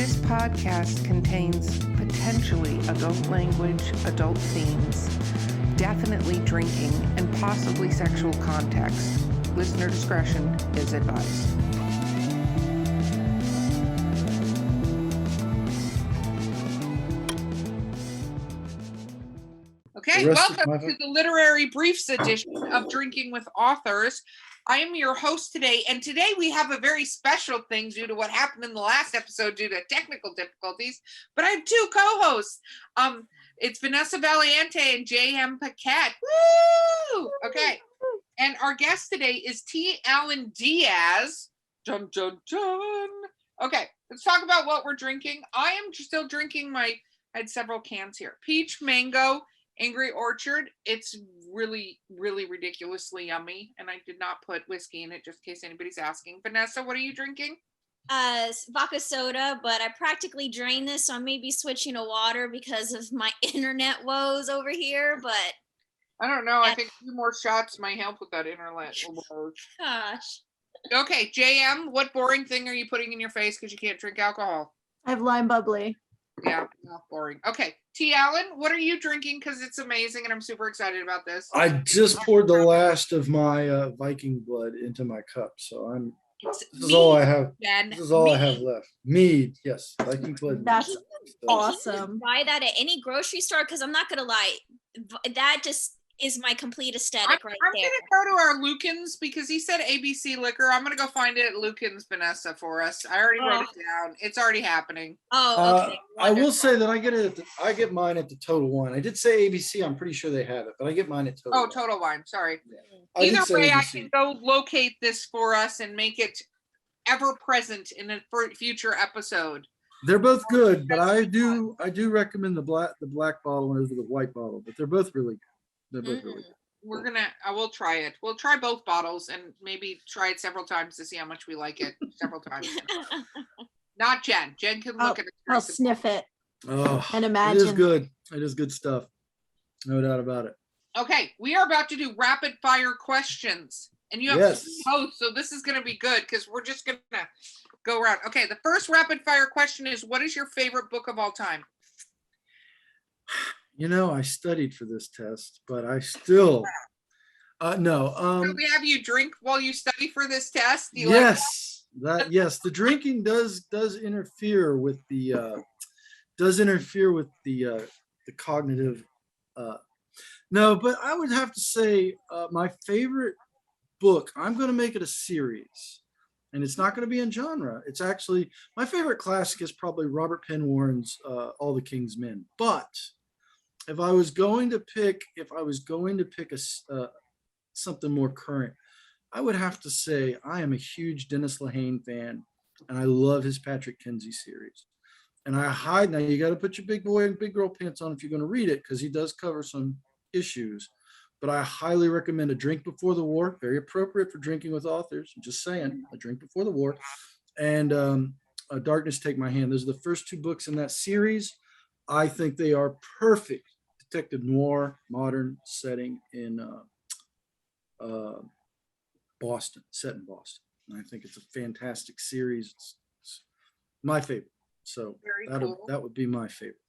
This podcast contains potentially adult language, adult themes, definitely drinking, and possibly sexual context. Listener discretion is advised. Okay, welcome to the Literary Briefs edition of Drinking with Authors. I am your host today, and today we have a very special thing due to what happened in the last episode due to technical difficulties, but I have two co-hosts. It's Vanessa Valiente and J.M. Paquette. Woo! Okay, and our guest today is T. Alan Diaz. Dun, dun, dun. Okay, let's talk about what we're drinking. I am still drinking I had several cans here. Peach Mango Angry Orchard. It's really, really ridiculously yummy, and I did not put whiskey in it just in case anybody's asking. Vanessa, what are you drinking? Vodka soda, but I practically drained this, so I may be switching to water because of my internet woes over here, but I don't know. I think a few more shots might help with that internet woes. Gosh. Okay, JM, what boring thing are you putting in your face because you can't drink alcohol? I have lime bubbly. Yeah, not boring. Okay, T. Allen, what are you drinking? Because it's amazing, and I'm super excited about this. I just poured the last of my Viking blood into my cup, so this is all I have. This is all I have left. Mead, yes, Viking blood. That's awesome. Buy that at any grocery store, because I'm not gonna lie, that just is my complete aesthetic right there. I'm gonna go to our Lucan's because he said ABC Liquor. I'm gonna go find it at Lucan's, Vanessa, for us. I already wrote it down. It's already happening. Oh, okay. I will say that I get mine at the Total Wine. I did say ABC. I'm pretty sure they have it, but I get mine at Total. Oh, Total Wine. Sorry. Yeah. Either way, I can go locate this for us and make it ever present in a future episode. They're both good, but I do recommend the black bottle over the white bottle. But they're both really good. They're both really good. I will try it. We'll try both bottles and maybe try it several times to see how much we like it several times. Not Jen. Jen can look at it. I'll sniff it. Oh, and imagine. It is good. It is good stuff. No doubt about it. Okay, we are about to do rapid fire questions. And you have two hosts, so this is going to be good because we're just going to go around. Okay, the first rapid fire question is, what is your favorite book of all time? You know, I studied for this test, but I still no. Do we have you drink while you study for this test? Yes, the drinking does interfere with the cognitive. No, but I would have to say my favorite book. I'm going to make it a series, and it's not going to be in genre. It's actually my favorite classic is probably Robert Penn Warren's All the King's Men, but if I was going to pick something more current, I would have to say I am a huge Dennis Lehane fan, and I love his Patrick Kinsey series. And now you got to put your big boy and big girl pants on if you're going to read it, because he does cover some issues. But I highly recommend A Drink Before the War, very appropriate for drinking with authors. I'm just saying, A Drink Before the War, and Darkness Take My Hand. Those are the first two books in that series. I think they are perfect detective noir, modern setting in Boston, set in Boston. And I think it's a fantastic series. It's my favorite. So that would be my favorite.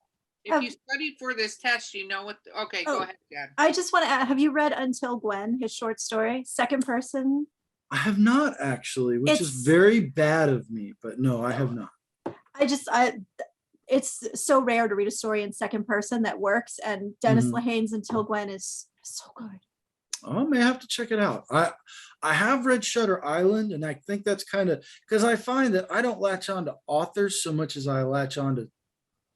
If you studied for this test, you know what. Okay, go ahead, Dad. I just want to add, have you read Until Gwen, his short story, second person? I have not actually, which is very bad of me, but no, I have not. It's so rare to read a story in second person that works, and Dennis Lehane's Until Gwen is so good. I may have to check it out. I have read Shutter Island, and I think that's kind of because I find that I don't latch on to authors so much as I latch on to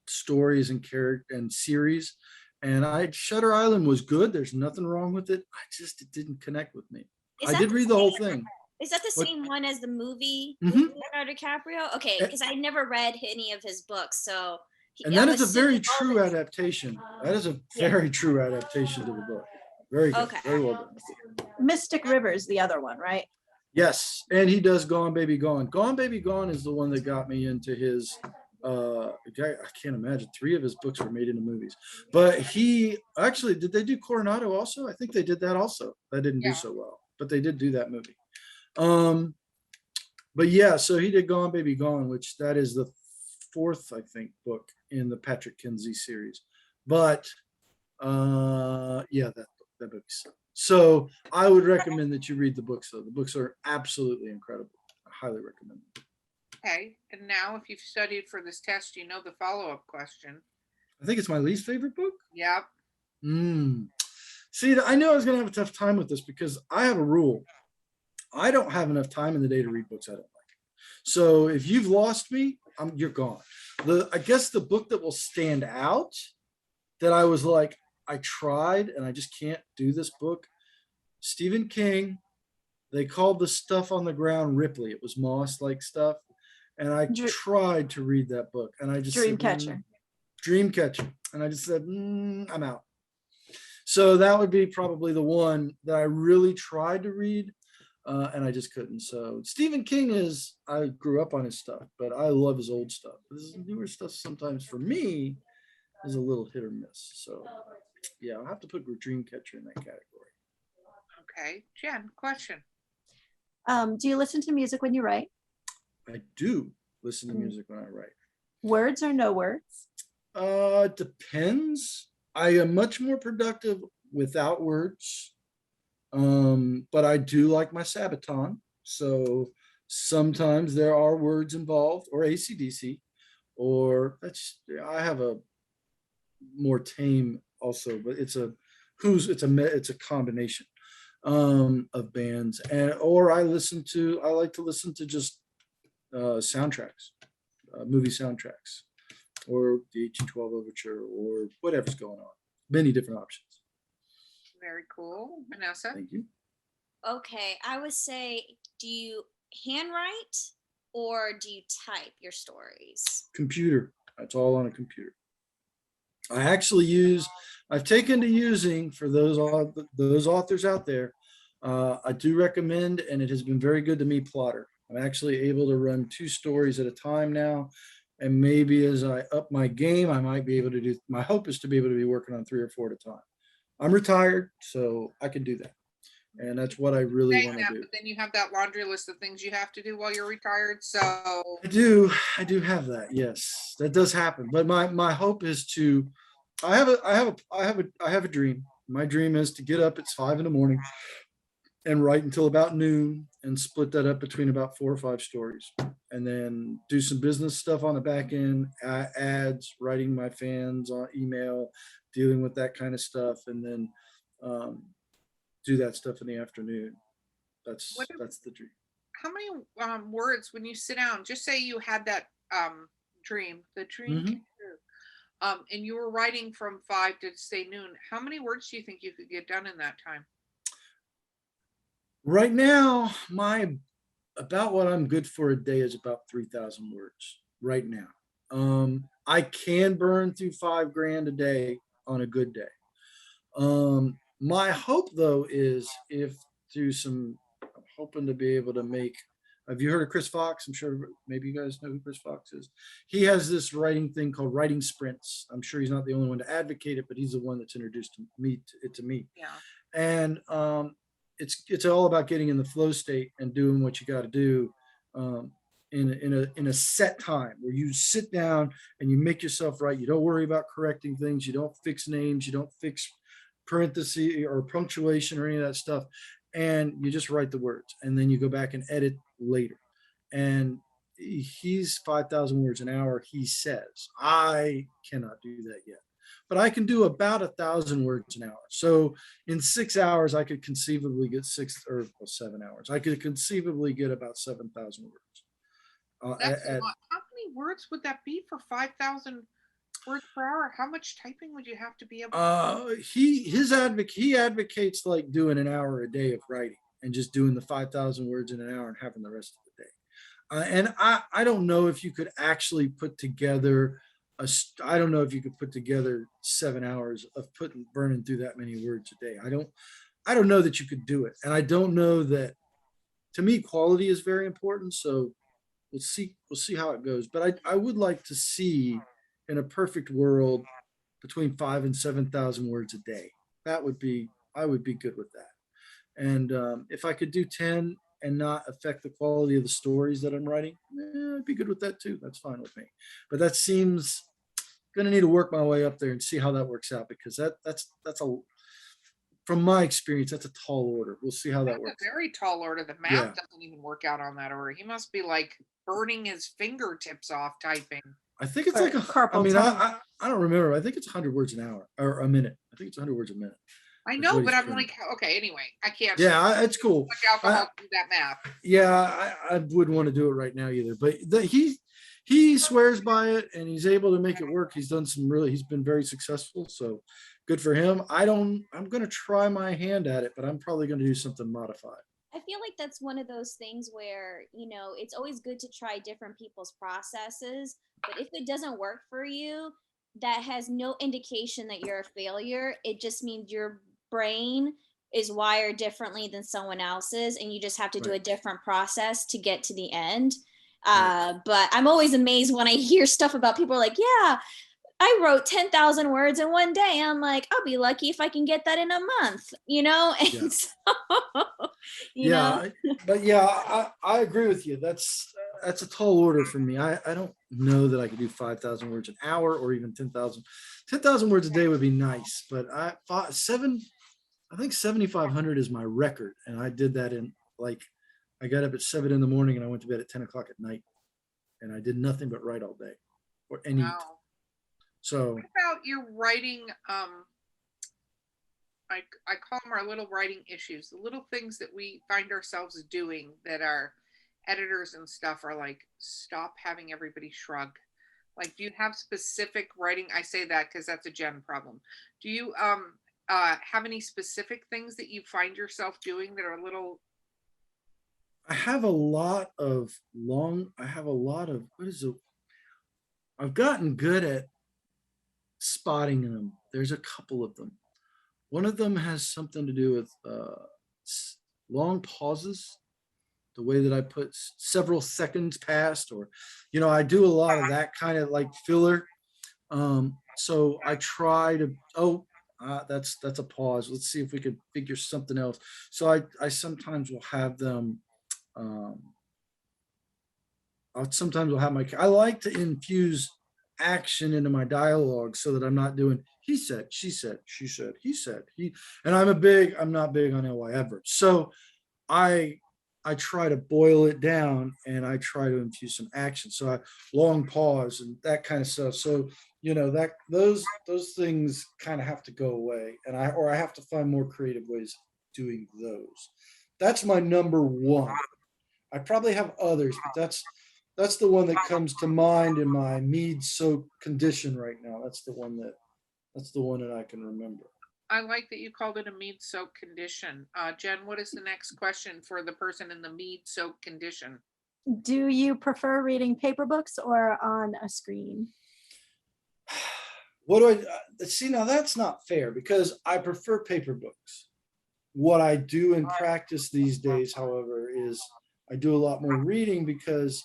stories and character and series. And Shutter Island was good. There's nothing wrong with it. It didn't connect with me. I did read the whole thing. Is that the same one as the movie with Leonardo DiCaprio? Okay, because I never read any of his books, so. That is a very true adaptation. That is a very true adaptation to the book. Very good. Okay. Very well done. Mystic River is the other one, right? Yes, and he does Gone Baby Gone. Gone Baby Gone is the one that got me into his. I can't imagine 3 of his books were made into movies. But he actually did. They do Coronado also? I think they did that also. That didn't do so well, but they did do that movie. But yeah, so he did Gone Baby Gone, which that is the fourth, I think, book in the Patrick Kinsey series. But yeah, that book's so I would recommend that you read the books though. The books are absolutely incredible. I highly recommend them. Okay. And now, if you've studied for this test, you know the follow-up question. I think it's my least favorite book. Yep. See, I knew I was going to have a tough time with this because I have a rule. I don't have enough time in the day to read books I don't like. So if you've lost me, you're gone. I guess the book that will stand out that I was like, I tried and I just can't do this book. Stephen King, they called the stuff on the ground Ripley. It was moss-like stuff. And I tried to read that book and I just Dreamcatcher. Dreamcatcher. And I just said, I'm out. So that would be probably the one that I really tried to read and I just couldn't. So Stephen King I grew up on his stuff, but I love his old stuff. This newer stuff sometimes for me is a little hit or miss. So yeah, I'll have to put Dreamcatcher in that category. Okay. Jen, question. Do you listen to music when you write? I do listen to music when I write. Words or no words? It depends. I am much more productive without words. But I do like my Sabaton. So sometimes there are words involved, or AC/DC, or I have a more tame also, but it's a combination of bands, or I like to listen to just soundtracks, movie soundtracks, or the 1812 Overture, or whatever's going on. Many different options. Very cool. Vanessa? Thank you. Okay, I would say, do you handwrite or do you type your stories? Computer. That's all on a computer. I've taken to using, for those authors out there, I do recommend, and it has been very good to me, Plotter. I'm actually able to run 2 stories at a time now. And maybe as I up my game, I might be able to my hope is to be able to be working on 3 or 4 at a time. I'm retired, so I can do that. And that's what I really want to do. But then you have that laundry list of things you have to do while you're retired. So I do have that. Yes, that does happen. But my hope is to, I have a dream. My dream is to get up at 5 a.m. and write until about noon and split that up between about 4 or 5 stories, and then do some business stuff on the back end, ads, writing my fans on email, dealing with that kind of stuff, and then do that stuff in the afternoon. That's the dream. How many words, when you sit down, just say you had that dream, and you were writing from 5 to say noon, how many words do you think you could get done in that time? Right now, about what I'm good for a day is about 3,000 words right now. I can burn through $5,000 a day on a good day. My hope though is I'm hoping to be able to make, have you heard of Chris Fox? I'm sure maybe you guys know who Chris Fox is. He has this writing thing called writing sprints. I'm sure he's not the only one to advocate it, but he's the one that's introduced it to me. Yeah. And it's all about getting in the flow state and doing what you got to do in a set time where you sit down and you make yourself write. You don't worry about correcting things. You don't fix names. You don't fix parentheses or punctuation or any of that stuff. And you just write the words, and then you go back and edit later. And he's 5,000 words an hour, he says. I cannot do that yet, but I can do about 1,000 words an hour. So in 6 hours, I could conceivably get 7 hours. I could conceivably get about 7,000 words. That's a lot. How many words would that be for 5,000 words per hour? How much typing would you have to be able to he advocates like doing an hour a day of writing and just doing the 5,000 words in an hour and having the rest of the day. And I don't know if you could actually put together I don't know if you could put together 7 hours of burning through that many words a day. I don't know that you could do it. And I don't know that, to me, quality is very important. So we'll see how it goes. But I would like to see, in a perfect world, between 5,000 and 7,000 words a day. I would be good with that. And if I could do 10, and not affect the quality of the stories that I'm writing, I'd be good with that too. That's fine with me. But that seems gonna need to work my way up there and see how that works out, because that's a, from my experience, that's a tall order. We'll see how that That's a works. very tall order. The math Yeah. doesn't even work out on that order. He must be like burning his fingertips off typing. I think it's Or like carpal I don't remember. I think it's 100 words an hour or a minute. I think it's 100 words a minute. I Is know, what but he's I'm printing. like, okay, anyway, I can't. Yeah, it's cool. Like alcohol to do that math. Yeah, I wouldn't want to do it right now either. But he swears by it, and he's able to make it work. He's done some really. He's been very successful. So good for him. I'm going to try my hand at it, but I'm probably going to do something modified. I feel like that's one of those things where, you know, it's always good to try different people's processes, but if it doesn't work for you, that has no indication that you're a failure. It just means your brain is wired differently than someone else's, and you just have to do a Right. different process to get to the end. Right. But I'm always amazed when I hear stuff about people are like, yeah, I wrote 10,000 words in one day. I'm like, I'll be lucky if I can get that in a month, you know? And Yeah. so, you know, But yeah, I agree with you. That's a tall order for me. I don't know that I could do 5,000 words an hour or even 10,000. 10,000 words a day would be nice, but I think 7,500 is my record, and I did that in like, I got up at 7 in the morning and I went to bed at 10 o'clock at night, and I did nothing but write all day and eat. Wow. So What about your writing? I call them our little writing issues, the little things that we find ourselves doing that our editors and stuff are like, stop having everybody shrug. Like, do you have specific writing? I say that because that's a Jen problem. Do you have any specific things that you find yourself doing that are a little? I have a lot of what is it? I've gotten good at spotting them. There's a couple of them. One of them has something to do with long pauses, the way that I put several seconds past, or, I do a lot of that kind of like filler. So I try to, that's a pause. Let's see if we could figure something else. So I sometimes will have them, I like to infuse action into my dialogue so that I'm not doing he said, she said, she said, he said, and I'm not big on LY adverbs. So I try to boil it down, and I try to infuse some action. So I long pause and that kind of stuff. So, that those things kind of have to go away, and I have to find more creative ways of doing those. That's my number one. I probably have others, but that's the one that comes to mind in my mead soak condition right now. That's the one that I can remember. I like that you called it a mead soak condition. Jen, what is the next question for the person in the mead soak condition? Do you prefer reading paper books or on a screen? What do I see? Now that's not fair, because I prefer paper books. What I do in practice these days, however, is I do a lot more reading, because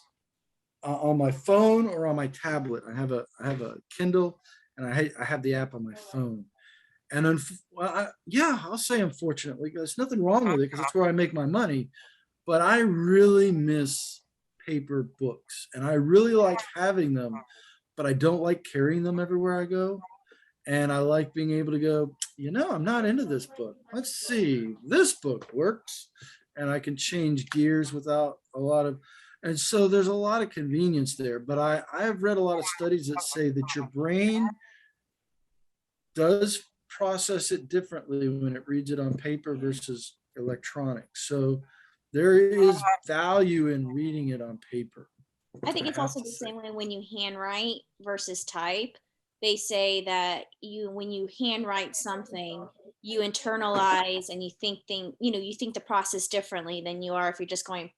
on my phone or on my tablet, I have a Kindle, and I have the app on my phone. And I'll say unfortunately, there's nothing wrong with it, because it's where I make my money. But I really miss paper books, and I really like having them, but I don't like carrying them everywhere I go. And I like being able to go, I'm not into this book. Let's see, this book works, and I can change gears without a lot of. And so there's a lot of convenience there. But I have read a lot of studies that say that your brain does process it differently when it reads it on paper versus electronic. So there is value in reading it on paper. I think it's also the same way when you handwrite versus type. They say that when you handwrite something, you internalize and you think the process differently than you are if you're just going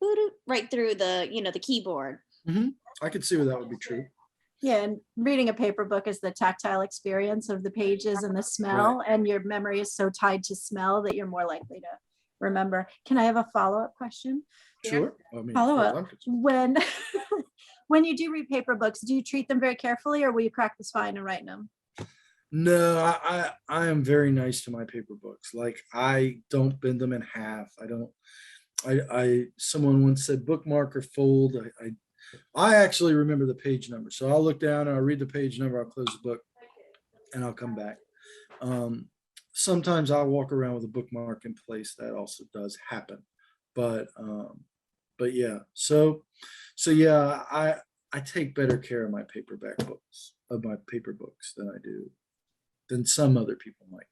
right through the keyboard. Mm-hmm. I could see where that would be true. Yeah, and reading a paper book is the tactile experience of the pages and the smell, right. And your memory is so tied to smell that you're more likely to remember. Can I have a follow-up question? Sure. Follow-up. When you do read paper books, do you treat them very carefully, or will you crack the spine and write them? No, I am very nice to my paper books. Like, I don't bend them in half. someone once said bookmark or fold. I actually remember the page number. So I'll look down and I'll read the page number, I'll close the book and I'll come back. Sometimes I'll walk around with a bookmark in place. That also does happen. But yeah, so yeah, I take better care of my paper books than some other people might,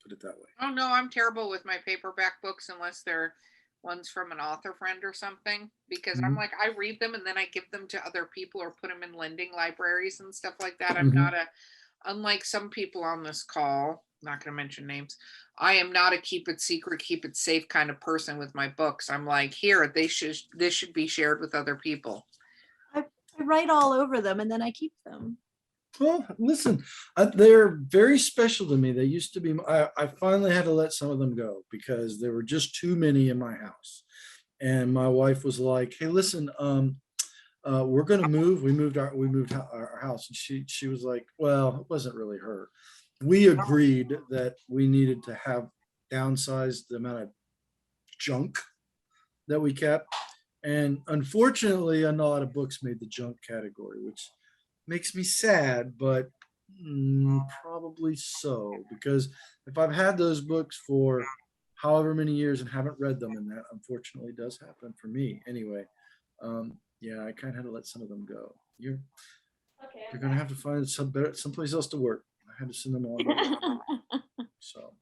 put it that way. Oh no, I'm terrible with my paperback books unless they're ones from an author friend or something, because I'm Mhm. like, I read them and then I give them to other people or put them in lending libraries and stuff like that. Mhm. Unlike some people on this call, not going to mention names, I am not a keep it secret, keep it safe kind of person with my books. I'm like, here, this should be shared with other people. I write all over them and then I keep them. Well, listen, they're very special to me. They used to be, I finally had to let some of them go because there were just too many in my house. And my wife was like, hey, listen, we're going to move. We moved our house. And she was like, well, it wasn't really her. We agreed that we needed to have downsized the amount of junk that we kept. And unfortunately, a lot of books made the junk category, which makes me sad, but probably so, because if I've had those books for however many years and haven't read them, and that unfortunately does happen for me anyway, yeah, I kind of had to let some of them go. You're gonna have to find someplace else to work. I had to send them all over. So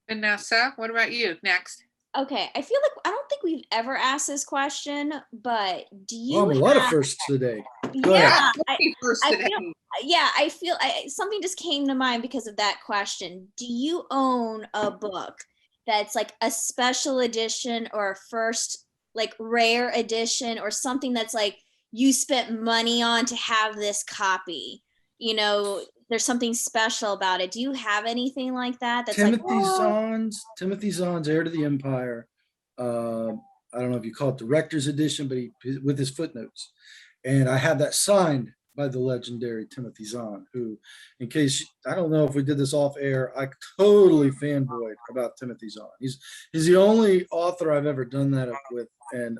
Vanessa, what about you? Next. Okay, I feel like I don't think we've ever asked this question, but do you a lot of have, firsts today. Go ahead. yeah, First I today. feel, yeah, I feel something just came to mind because of that question. Do you own a book that's like a special edition or a first like rare edition or something that's like you spent money on to have this copy? You know, there's something special about it. Do you have anything like that? That's like, Timothy Zahn's Heir to the Empire. I don't know if you call it director's edition, but with his footnotes. And I have that signed by the legendary Timothy Zahn, who, in case I don't know if we did this off air, I totally fanboyed about Timothy Zahn. He's the only author I've ever done that with, and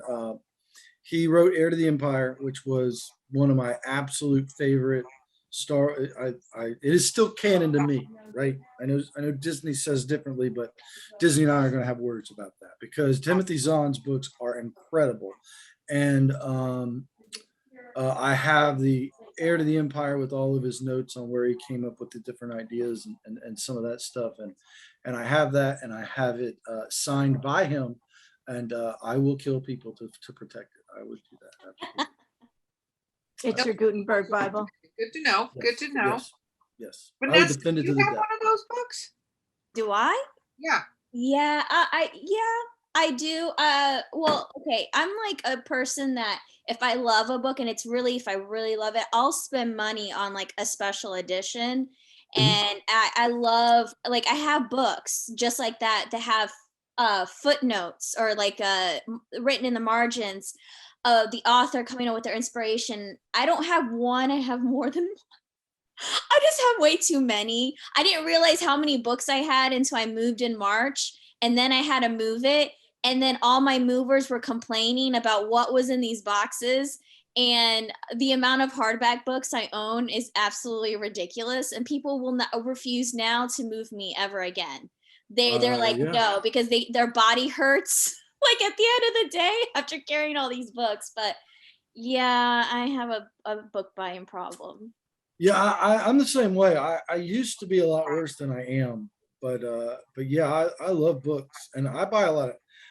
he wrote Heir to the Empire, which was one of my absolute favorite it is still canon to me, right? I know Disney says differently, but Disney and I are going to have words about that because Timothy Zahn's books are incredible, and I have the Heir to the Empire with all of his notes on where he came up with the different ideas and some of that stuff, and I have that, and I have it signed by him, and I will kill people to protect it. I would do that. Absolutely. It's your Gutenberg Bible. Good to know. Yes, Good to know. Yes. I would Vanessa, defend it do to you the have death. one of those books? do I? Yeah. Yeah, I do. Well, okay, I'm like a person that if I love a book and if I really love it, I'll spend money on like a special edition. And I love, like, I have books just like that have footnotes or like written in the margins of the author coming up with their inspiration. I don't have one, I have more than I just have way too many. I didn't realize how many books I had until I moved in March, and then I had to move it. And then all my movers were complaining about what was in these boxes. And the amount of hardback books I own is absolutely ridiculous. And people will not refuse now to move me ever again. They're like, Yeah. no, because their body hurts like at the end of the day after carrying all these books. But yeah, I have a book buying problem. Yeah, I'm the same way. I used to be a lot worse than I am, but yeah, I love books, and I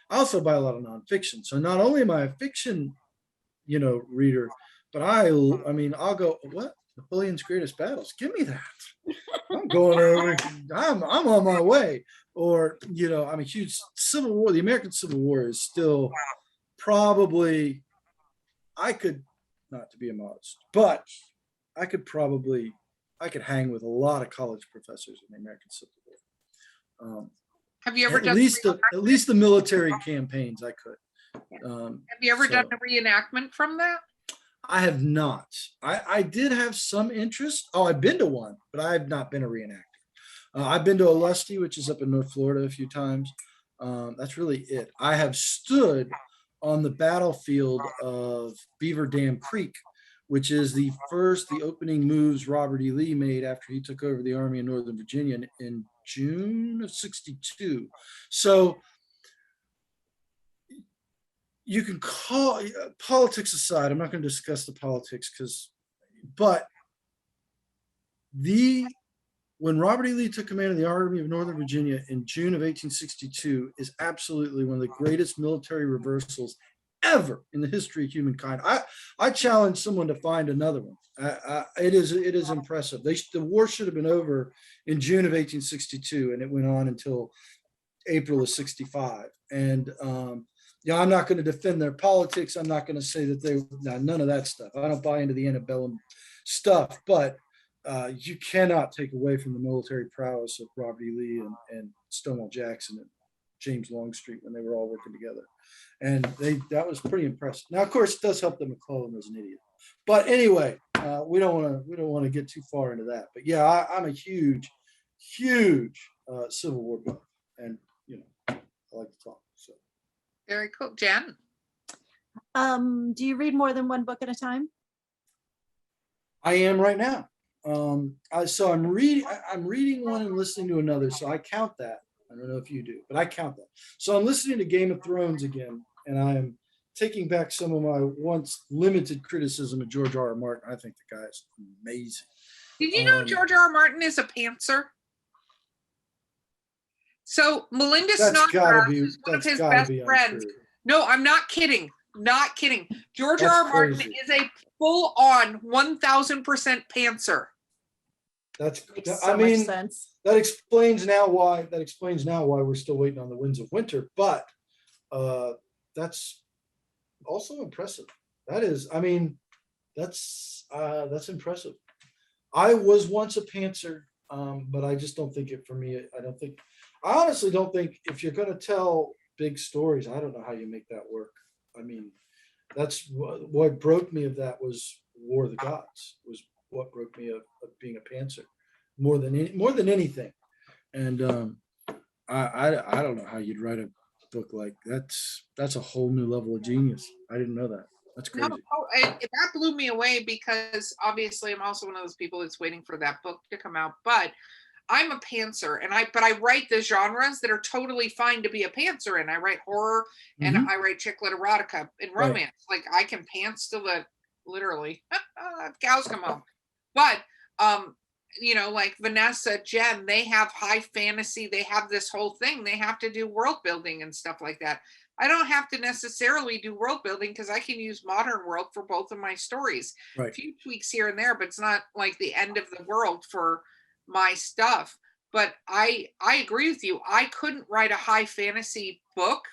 also buy a lot of nonfiction. So not only am I a fiction, reader, but I mean, I'll go, what? Napoleon's Greatest Battles? Give me that. I'm going over. I'm on my way. Or I'm a huge Civil War. The American Civil War is still probably. I could, not to be a modest, but I could hang with a lot of college professors in the American Civil War. Have you ever At done least the military campaigns I could. Have you ever done a reenactment from that? I have not. I did have some interest. Oh, I've been to one, but I have not been a reenactor. I've been to a Lusty, which is up in North Florida, a few times. That's really it. I have stood on the battlefield of Beaver Dam Creek, which is the opening moves Robert E. Lee made after he took over the Army of Northern Virginia in June of 62. So you can call politics aside, I'm not going to discuss the politics but when Robert E. Lee took command of the Army of Northern Virginia in June of 1862 is absolutely one of the greatest military reversals ever in the history of humankind. I challenge someone to find another one. It is impressive. The war should have been over in June of 1862, and it went on until April of 65. And I'm not going to defend their politics. I'm not going to say that none of that stuff. I don't buy into the antebellum stuff, but you cannot take away from the military prowess of Robert E. Lee and Stonewall Jackson and James Longstreet when they were all working together. And that was pretty impressive. Now, of course, it does help that McClellan was an idiot. But anyway, we don't want to get too far into that. But yeah, I'm a huge Civil War buff, and I like to talk. So Very cool, Jen. Do you read more than one book at a time? I am right now. So I'm reading one and listening to another. So I count that. I don't know if you do, but I count that. So I'm listening to Game of Thrones again, and I'm taking back some of my once limited criticism of George R. R. Martin. I think the guy is amazing. Did you know George R. R. Martin is a pantser? So Melinda Snodgrass is one of his best friends. No, I'm not kidding. Not kidding. George R. R. Martin is a full-on 1,000% pantser. Much sense. That explains now why we're still waiting on the Winds of Winter. But that's also impressive. That's impressive. I was once a pantser, but I just don't think it for me. I honestly don't think if you're going to tell big stories, I don't know how you make that work. I mean, that's what broke me of that was War of the Gods, was what broke me of being a pantser more than anything. And I don't know how you'd write a book like that's a whole new level of genius. I didn't know that. That's crazy. No, that blew me away because obviously I'm also one of those people that's waiting for that book to come out. But I'm a pantser, but I write the genres that are totally fine to be a pantser in. I write horror and I write chick lit erotica and romance. Right. Like I can pants till literally cows come home. But like Vanessa, Jen, they have high fantasy. They have this whole thing. They have to do world building and stuff like that. I don't have to necessarily do world building because I can use modern world for both of my stories. Right. A few tweaks here and there, but it's not like the end of the world for my stuff. But I agree with you. I couldn't write a high fantasy book.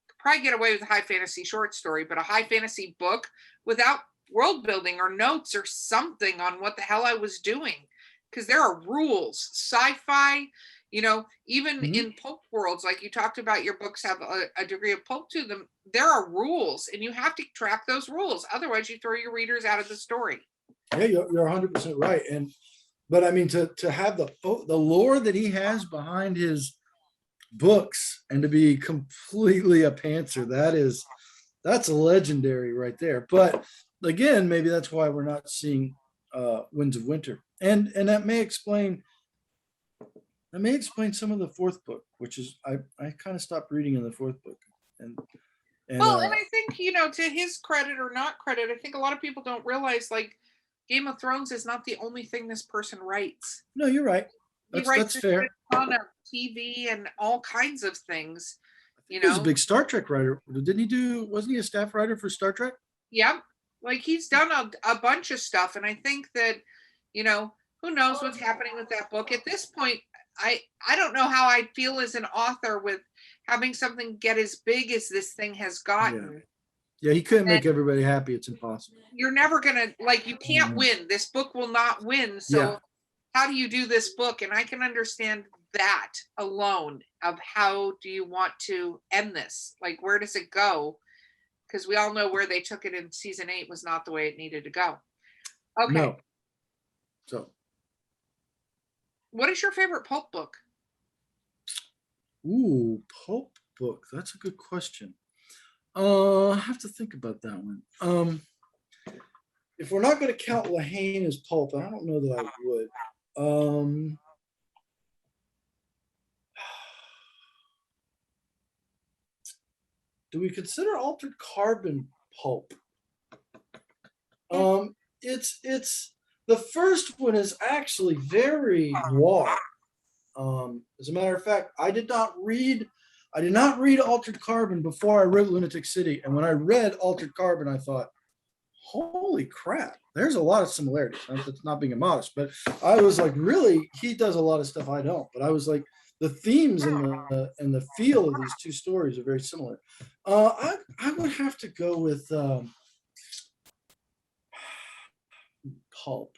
Could probably get away with a high fantasy short story, but a high fantasy book without world building or notes or something on what the hell I was doing. Because there are rules. Sci-fi, even in pulp worlds, like you talked about, your books have a degree of pulp to them. There are rules, and you have to track those rules. Otherwise, you throw your readers out of the story. Yeah, you're 100% right. But I mean, to have the lore that he has behind his books and to be completely a pantser, that's a legendary right there. But again, maybe that's why we're not seeing Winds of Winter, and that may explain some of the fourth book, which is I kind of stopped reading in the fourth book. And I think to his credit or not credit, I think a lot of people don't realize like Game of Thrones is not the only thing this person writes. No, you're right. That's fair. A ton of TV and all kinds of things. He was a big Star Trek writer. Wasn't he a staff writer for Star Trek? Yeah. Like he's done a bunch of stuff. And I think that, who knows what's happening with that book. At this point, I don't know how I feel as an author with having something get as big as this thing has gotten. Yeah, he couldn't make everybody happy. It's impossible. You're never going to, you can't win. This book will not win. So how do you do this book? And I can understand that alone of how do you want to end this? Like, where does it go? Because we all know where they took it in season 8 was not the way it needed to go. Okay. No. So. What is your favorite pulp book? Ooh, pulp book? That's a good question. I have to think about that one. If we're not going to count Lehane as pulp, I don't know that I would. Do we consider Altered Carbon pulp? It's the first one is actually very noir. As a matter of fact, I did not read Altered Carbon before I read Lunatic City, and when I read Altered Carbon, I thought, holy crap, there's a lot of similarities. That's not being immodest, but I was like, really, he does a lot of stuff I don't. But I was like, the themes and the feel of these two stories are very similar. I would have to go with Pulp.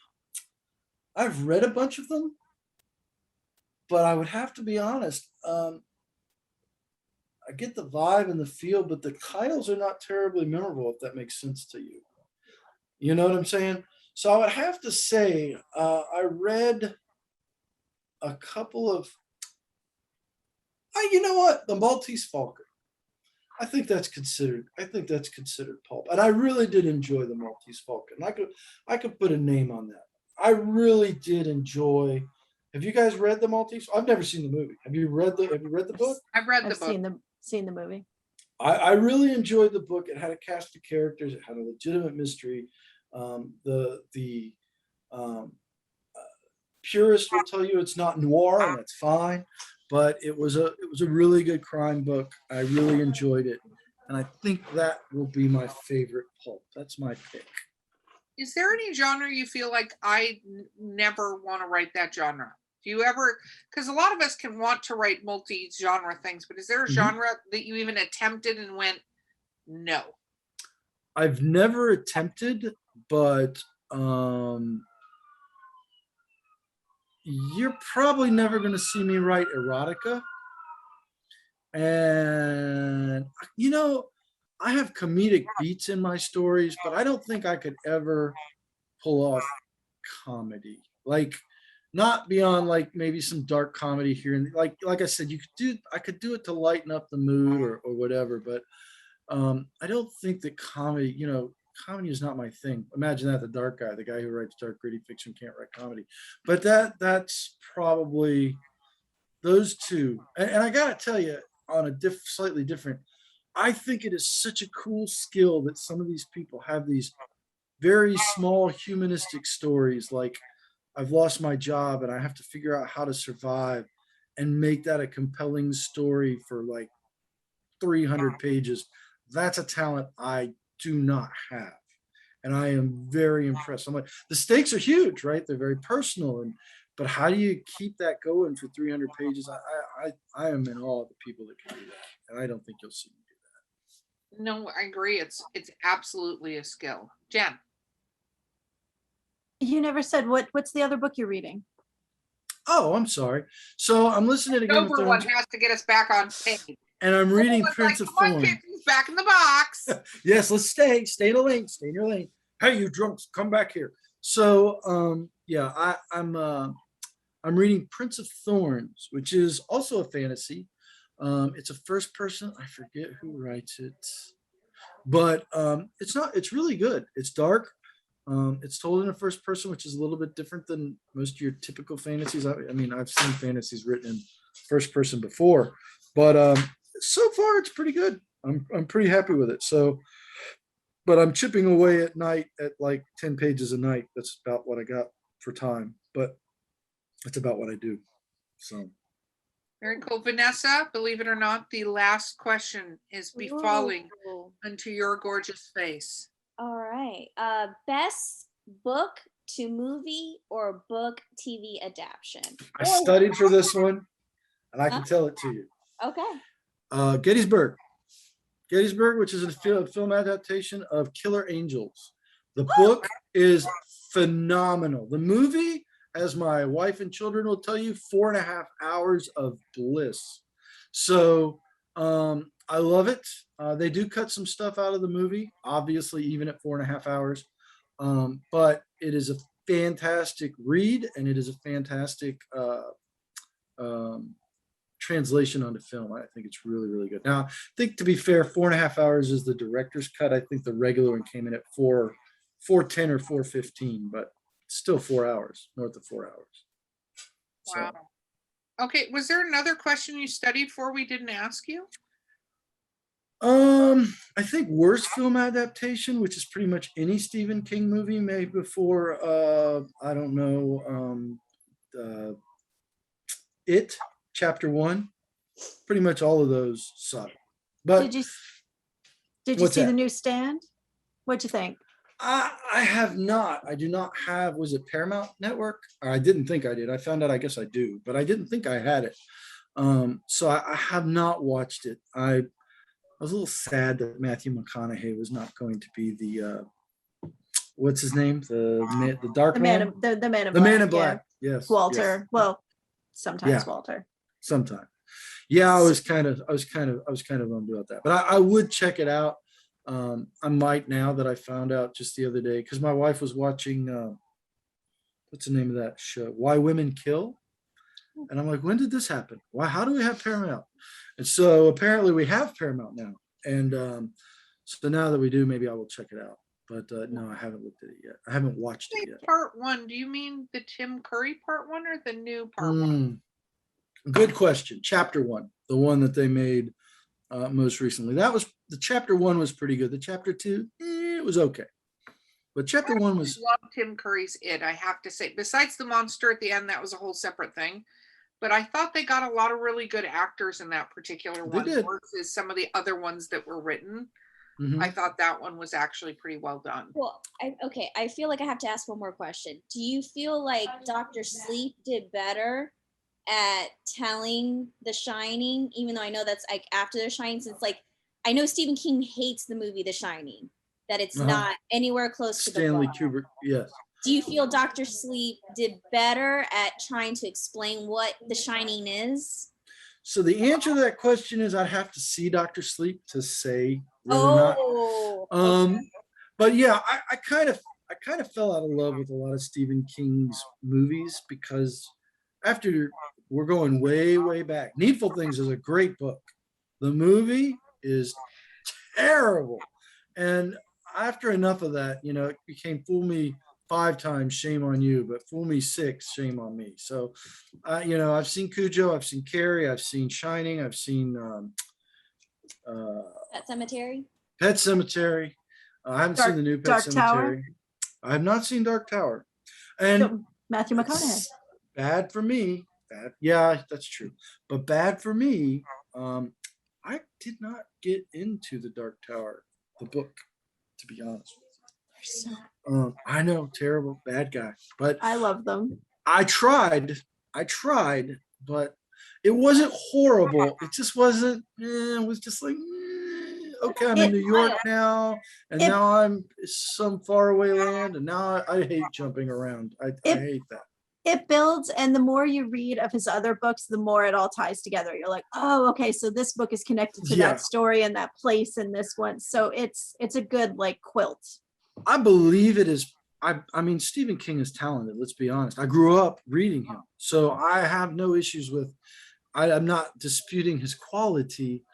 I've read a bunch of them, but I would have to be honest. I get the vibe and the feel, but the titles are not terribly memorable, if that makes sense to you. You know what I'm saying? So I would have to say I read a couple of, you know what? The Maltese Falcon. I think that's considered pulp. And I really did enjoy the Maltese Falcon. I could put a name on that. I really did enjoy. Have you guys read the Maltese? I've never seen the movie. Have you read the book? I've read the I've book. seen the movie. I really enjoyed the book. It had a cast of characters. It had a legitimate mystery. The purist will tell you it's not noir, and that's fine. But it was a really good crime book. I really enjoyed it, and I think that will be my favorite pulp. That's my pick. Is there any genre you feel like I never want to write that genre? Do you ever? Because a lot of us can want to write multi-genre things, but is there a genre that you even attempted and went, no? I've never attempted, but you're probably never going to see me write erotica. And, you know, I have comedic beats in my stories, but I don't think I could ever pull off comedy. Like, not beyond like maybe some dark comedy here. And like I said, I could do it to lighten up the mood or whatever, but I don't think that comedy is not my thing. Imagine that, the guy who writes dark, gritty fiction can't write comedy. But that's probably those two. And I gotta tell you, on a slightly different, I think it is such a cool skill that some of these people have these very small humanistic stories, like I've lost my job and I have to figure out how to survive, and make that a compelling story for like 300 pages. That's a talent I do not have. And I am very impressed. I'm like, the stakes are huge, right? They're very personal. But how do you keep that going for 300 pages? I am in awe of the people that can do that. And I don't think you'll see me do that. No, I agree. It's absolutely a skill. Jen. You never said what's the other book you're reading? Oh, I'm sorry. So I'm listening to Game of Over one Thrones, has to get us back on page. and I'm reading Everyone's Prince like, of come on, Thorns. kids, he's back in the box. Yes, let's stay in a lane, stay in your lane. Hey, you drunks, come back here. So yeah, I'm reading Prince of Thorns, which is also a fantasy. It's a first person. I forget who writes it, but it's really good. It's dark. It's told in a first person, which is a little bit different than most of your typical fantasies. I mean, I've seen fantasies written in first person before, but so far it's pretty good. I'm pretty happy with it. So, but I'm chipping away at night at like 10 pages a night. That's about what I got for time, but that's about what I do. So. Very cool. Vanessa, believe it or not, the last question is befalling unto your gorgeous face. All right. Best book to movie or book TV adaptation? I studied for this one, and I can tell it to you. Okay. Gettysburg, which is a film adaptation of Killer Angels. The book is phenomenal. The movie, as my wife and children will tell you, 4.5 hours of bliss. So I love it. They do cut some stuff out of the movie, obviously, even at 4.5 hours. But it is a fantastic read, and it is a fantastic translation onto film, I think it's really, really good. Now, I think to be fair, 4.5 hours is the director's cut. I think the regular one came in at 4:10 or 4:15, but still 4 hours, north of 4 hours. So, Wow. Okay, was there another question you studied for we didn't ask you? I think worst film adaptation, which is pretty much any Stephen King movie made before, I don't know, It, Chapter 1, pretty much all of those suck. But Did you what's see the that? new Stand? What'd you think? I have not. I do not have, was it Paramount Network? I didn't think I did. I found out, I guess I do, but I didn't think I had it. So I have not watched it. I was a little sad that Matthew McConaughey was not going to be the what's his name? The Dark The Man? the man in The black. Man in yeah. Black. Yes. Walter. yes, Well, sometimes Yeah. Walter. sometime. Yeah, I was kind of bummed about that. But I would check it out. I might now that I found out just the other day, because my wife was watching what's the name of that show? Why Women Kill. And I'm like, when did this happen? Why? How do we have Paramount? And so apparently we have Paramount now. And so now that we do, maybe I will check it out. But no, I haven't looked at it yet. I haven't watched it yet. Part 1, do you mean the Tim Curry part 1 or the new part 1? Good question. Chapter 1, the one that they made most recently. That was, the Chapter 1 was pretty good. The Chapter 2, it was okay. But Chapter 1 was, Love Tim Curry's It, I have to say. Besides the monster at the end, that was a whole separate thing. But I thought they got a lot of really good actors in that particular They one did. versus some of the other ones that were written. Mhm. I thought that one was actually pretty well done. Well, I feel like I have to ask one more question. Do you feel like Dr. Sleep did better at telling The Shining, even though I know that's like after The Shining, since like I know Stephen King hates the movie The Shining, that it's not anywhere close to the Stanley book. Kubrick, yes. Do you feel Dr. Sleep did better at trying to explain what The Shining is? So the answer to that question is I'd have to see Dr. Sleep to say whether or not. Okay. But yeah, I kind of fell out of love with a lot of Stephen King's movies because after we're going way, way back. Needful Things is a great book. The movie is terrible. And after enough of that, it became fool me 5 times, shame on you, but fool me 6, shame on me. So, I've seen Cujo, I've seen Carrie, I've seen Shining, I've seen Pet Cemetery? Pet Cemetery. I haven't seen the new Pet Dark Cemetery. Tower? I have not seen Dark Tower. And Matthew McConaughey. bad for me. Yeah, that's true. But bad for me. I did not get into the Dark Tower, the book, to be honest with you. I know, terrible, bad guy. But I love them. I tried, but it wasn't horrible. It just wasn't, it was just like, okay, I'm in New York now, and now I'm some faraway land, and now I hate jumping around. I hate that. It builds, and the more you read of his other books, the more it all ties together. You're like, oh, okay, so this book is connected to that story and that place in this one. So it's a good like quilt. I believe it is. I mean, Stephen King is talented. Let's be honest. I grew up reading him, so I have no issues with. I'm not disputing his quality,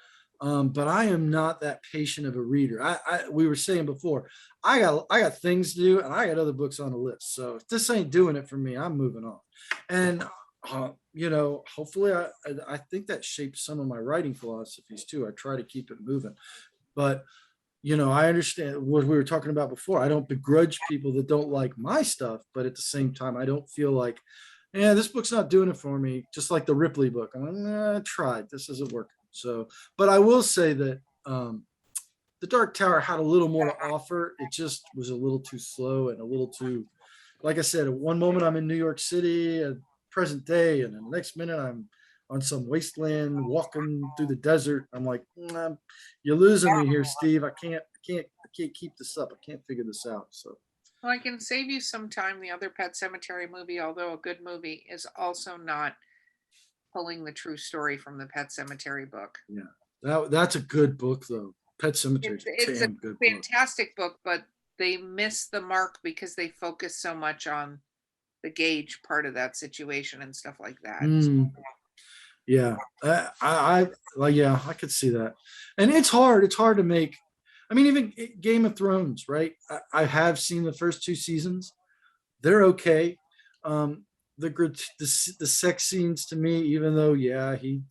but I am not that patient of a reader. We were saying before, I got things to do, and I got other books on the list. So if this ain't doing it for me, I'm moving on. And hopefully, I think that shaped some of my writing philosophies too. I try to keep it moving, but. I understand what we were talking about before. I don't begrudge people that don't like my stuff, but at the same time, I don't feel like, this book's not doing it for me. Just like the Ripley book. I'm like, I tried. This isn't working. So, but I will say that the Dark Tower had a little more to offer. It just was a little too slow and a little too, like I said, at one moment I'm in New York City, at present day, and then the next minute I'm on some wasteland walking through the desert. I'm like, you're losing me here, Steve. I can't keep this up. I can't figure this out. So Well, I can save you some time. The other Pet Cemetery movie, although a good movie, is also not pulling the true story from the Pet Cemetery book. Yeah, that's a good book though. Pet Cemetery. It's a fantastic book, but they miss the mark because they focus so much on the Gage part of that situation and stuff like that. Yeah, yeah, I could see that. And it's hard. It's hard to make. I mean, even Game of Thrones, right? I have seen the first 2 seasons. They're okay. The sex scenes to me, even though, yeah, he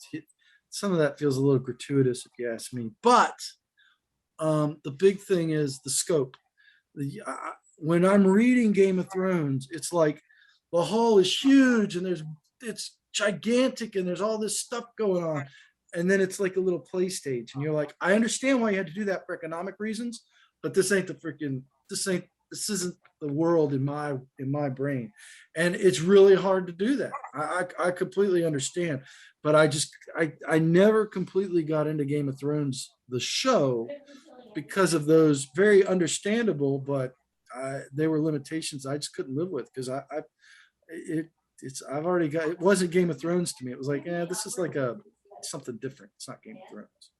some of that feels a little gratuitous if you ask me. But the big thing is the scope. When I'm reading Game of Thrones, it's like the hall is huge and it's gigantic and there's all this stuff going on. And then it's like a little play stage. And you're like, I understand why you had to do that for economic reasons, but this isn't the world in my brain. And it's really hard to do that. I completely understand. But I never completely got into Game of Thrones, the show, because of those very understandable, but they were limitations I just couldn't live with because I've already got, it wasn't Game of Thrones to me. It was like, this is like something different. It's not Game of Thrones.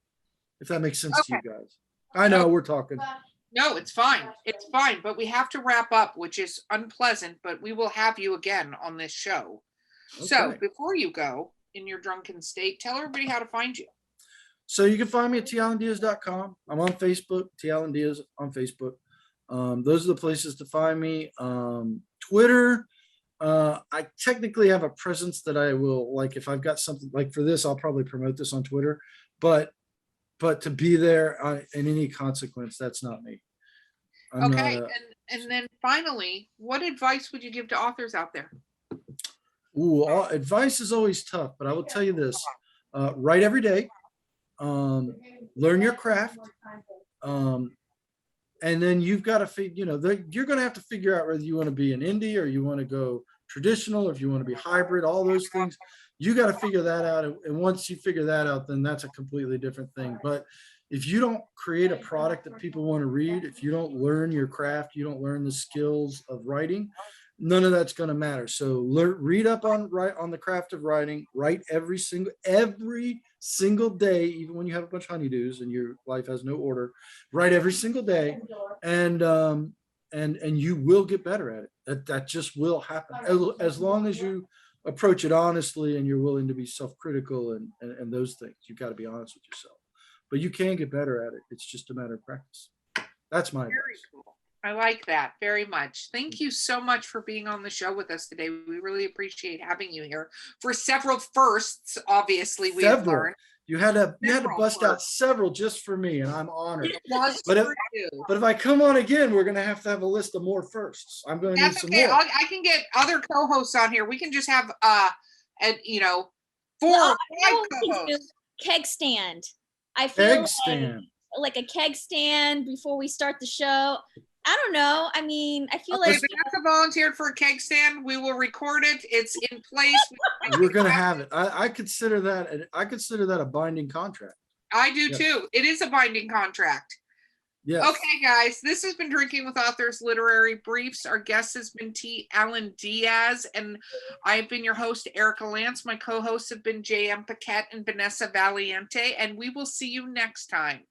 If that makes sense to you guys. I know we're talking. No, it's fine. It's fine. But we have to wrap up, which is unpleasant, but we will have you again on this show. Okay. So before you go in your drunken state, tell everybody how to find you. So you can find me at talendiaz.com. I'm on Facebook, T. Allen Diaz on Facebook. Those are the places to find me. Twitter, I technically have a presence that I will, like, if I've got something like for this, I'll probably promote this on Twitter, but to be there in any consequence, that's not me. Okay. And then finally, what advice would you give to authors out there? Advice is always tough, but I will tell you this, write every day. Learn your craft, and then you've got to you're going to have to figure out whether you want to be an indie or you want to go traditional, or if you want to be hybrid, all those things. You got to figure that out, and once you figure that out, then that's a completely different thing. But if you don't create a product that people want to read, if you don't learn your craft, you don't learn the skills of writing, none of that's going to matter. So read up on the craft of writing. Write every single day, even when you have a bunch of honeydews and your life has no order. Write every single day, and you will get better at it. That just will happen as long as you approach it honestly and you're willing to be self-critical and those things. You've got to be honest with yourself. But you can get better at it. It's just a matter of practice. That's my advice. Cool. I like that very much. Thank you so much for being on the show with us today. We really appreciate having you here for several firsts. Obviously, we've learned. You had to bust out several just for me, and I'm honored. But if I come on again, we're going to have a list of more firsts. I'm going to need some more. I can get other co-hosts on here. We can just have 4 or 5 co-hosts. Keg stand. I feel like a keg stand before we start the show. I don't know. I mean, I feel like if Vanessa volunteered for a keg stand, we will record it. It's in place. We're gonna have it. I consider that. I consider that a binding contract. I do too. It is a binding contract. Yes. Okay, guys. This has been Drinking with Authors Literary Briefs. Our guest has been T. Allen Diaz, and I've been your host, Erica Lance. My co-hosts have been J.M. Paquette and Vanessa Valiente, and we will see you next time.